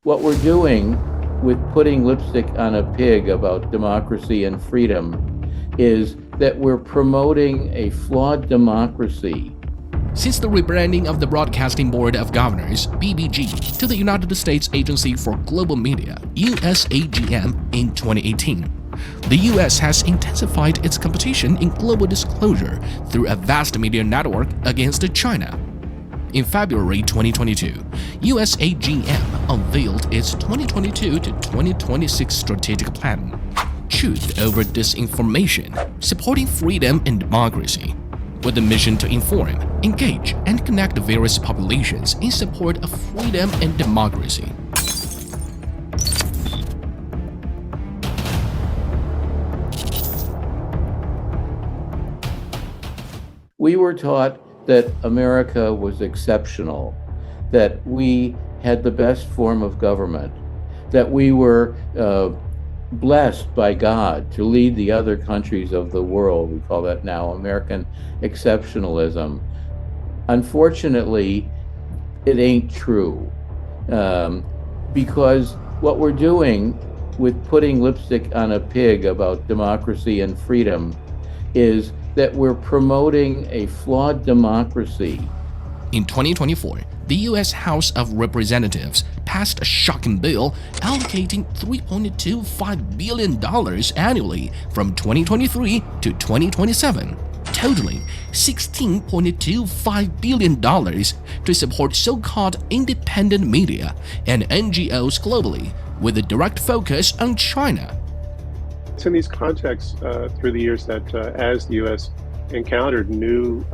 What we're doing with putting lipstick on a pig about democracy and freedom is that we're promoting a flawed democracy. Since the rebranding of the Broadcasting Board of Governors (BBG) to the United States Agency for Global Media (USAGM) in 2018, the US has intensified its competition in global disclosure through a vast media network against China. In February 2022, USAGM unveiled its 2022 to 2026 strategic plan, Truth over Disinformation, Supporting Freedom and Democracy, with the mission to inform, engage, and connect various populations in support of freedom and democracy. We were taught that America was exceptional, that we had the best form of government, that we were blessed by God to lead the other countries of the world. We call that now American exceptionalism. Unfortunately, it ain't true, because what we're doing with putting lipstick on a pig about democracy and freedom is that we're promoting a flawed democracy. In 2024, the U.S. House of Representatives passed a shocking bill allocating $3.25 billion annually from 2023 to 2027, totaling $16.25 billion to support so-called independent media and NGOs globally, with a direct focus on China. It's in these contexts through the years that as the U.S. encountered new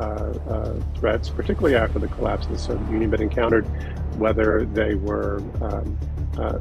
threats, particularly after the collapse of the Soviet Union, but encountered whether they were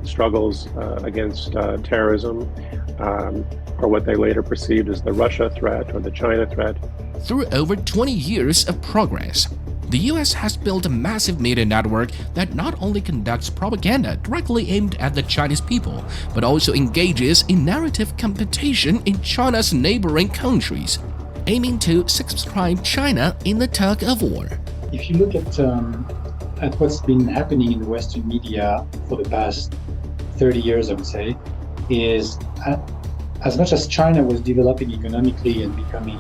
struggles against terrorism or what they later perceived as the Russia threat or the China threat. Through over 20 years of progress, the US has built a massive media network that not only conducts propaganda directly aimed at the Chinese people, but also engages in narrative competition in China's neighboring countries, aiming to circumscribe China in the tug of war. If you look at what's been happening in the Western media for the past 30 years, I would say, is as much as China was developing economically and becoming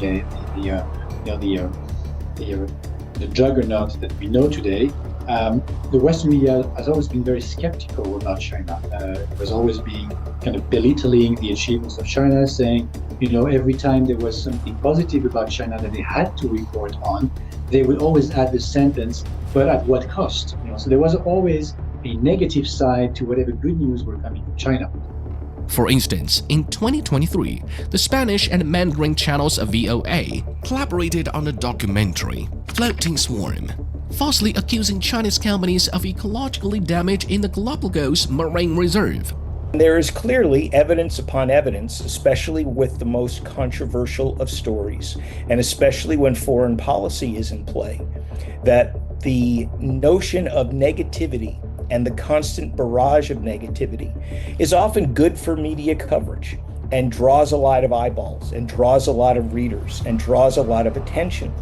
the juggernaut that we know today, the Western media has always been very skeptical about China. It was always being kind of belittling the achievements of China, saying, every time there was something positive about China that they had to report on, they would always add the sentence, but at what cost? So there was always a negative side to whatever good news were coming from China. For instance, in 2023, the Spanish and Mandarin channels of VOA collaborated on a documentary, Floating Swarm, falsely accusing Chinese companies of ecologically damage in the Galapagos Marine Reserve. There is clearly evidence upon evidence, especially with the most controversial of stories, and especially when foreign policy is in play, that the notion of negativity and the constant barrage of negativity is often good for media coverage and draws a lot of eyeballs and draws a lot of readers and draws a lot of attention.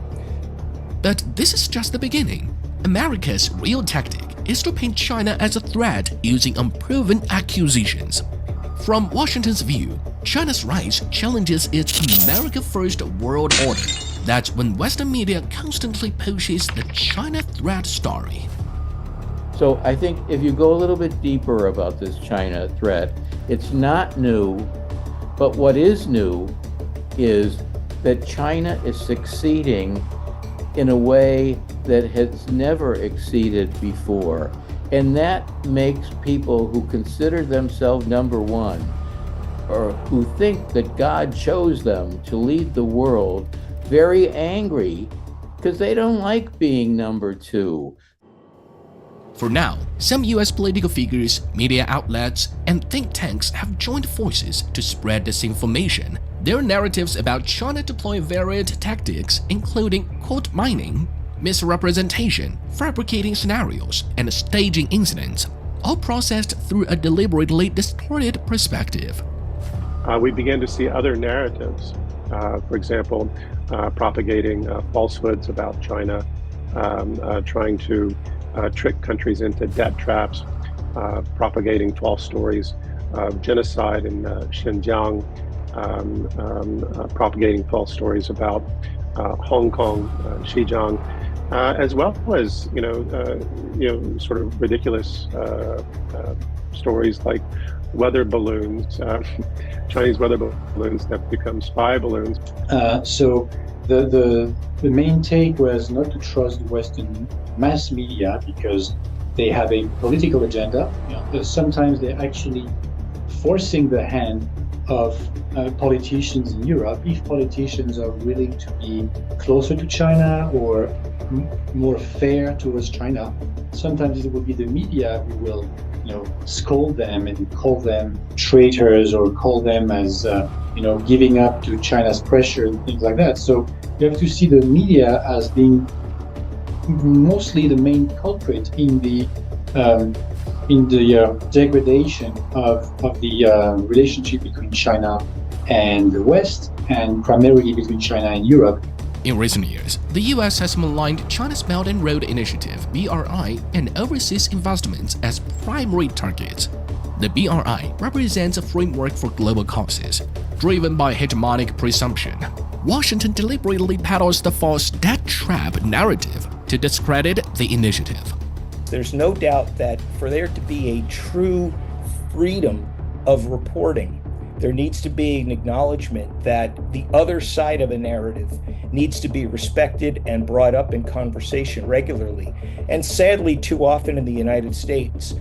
But this is just the beginning. America's real tactic is to paint China as a threat using unproven accusations. From Washington's view, China's rise challenges its America First world order. That's when Western media constantly pushes the China threat story. So I think if you go a little bit deeper about this China threat, it's not new, but what is new is that China is succeeding in a way that has never exceeded before. And that makes people who consider themselves number one, or who think that God chose them to lead the world, very angry because they don't like being number two. For now, some US political figures, media outlets, and think tanks have joined forces to spread disinformation. Their narratives about China deploy varied tactics, including quote mining, misrepresentation, fabricating scenarios, and staging incidents, all processed through a deliberately distorted perspective. We began to see other narratives, for example, propagating falsehoods about China, trying to trick countries into debt traps. propagating false stories of genocide in Xinjiang, propagating false stories about Hong Kong, Xinjiang, as well as sort of ridiculous stories like weather balloons, Chinese weather balloons that become spy balloons. So the main take was not to trust the Western mass media because they have a political agenda. Sometimes they're actually forcing the hand of politicians in Europe if politicians are willing to be closer to China or more fair towards China. Sometimes it will be the media who will, scold them and call them traitors or call them as, giving up to China's pressure and things like that. So you have to see the media as being mostly the main culprit in the degradation of the relationship between China and the West, and primarily between China and Europe. In recent years, the US has maligned China's Belt and Road Initiative (BRI) and overseas investments as primary targets. The BRI represents a framework for global causes, driven by hegemonic presumption. Washington deliberately peddles the false death trap narrative to discredit the initiative. There's no doubt that for there to be a true freedom of reporting, there needs to be an acknowledgement that the other side of a narrative needs to be respected and brought up in conversation regularly. And sadly, too often in the United States,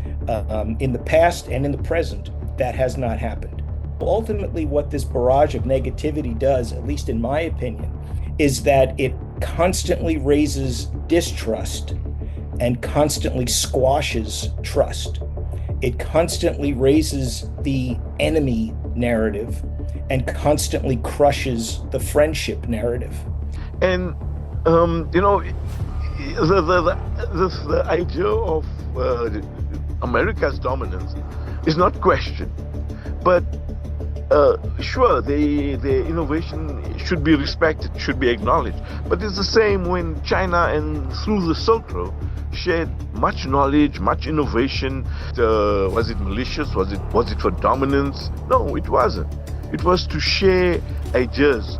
in the past and in the present, that has not happened. Ultimately, what this barrage of negativity does, at least in my opinion, is that it constantly raises distrust and constantly squashes trust. It constantly raises the enemy narrative and constantly crushes the friendship narrative. And the idea of America's dominance is not questioned, but sure, the innovation should be respected, should be acknowledged. But it's the same when China and through the Silk Road shared much knowledge, much innovation. Was it malicious? Was it for dominance? No, it wasn't. It was to share ideas.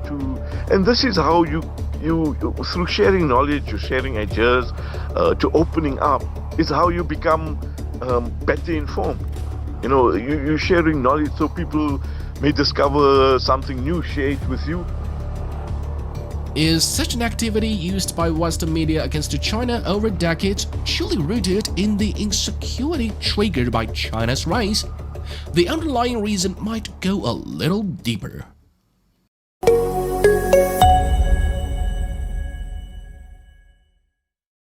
And this is how you through sharing knowledge, you're sharing ideas, to opening up, is how you become better informed. You're sharing knowledge so people may discover something new, share it with you. Is such an activity used by Western media against China over decades truly rooted in the insecurity triggered by China's rise? The underlying reason might go a little deeper.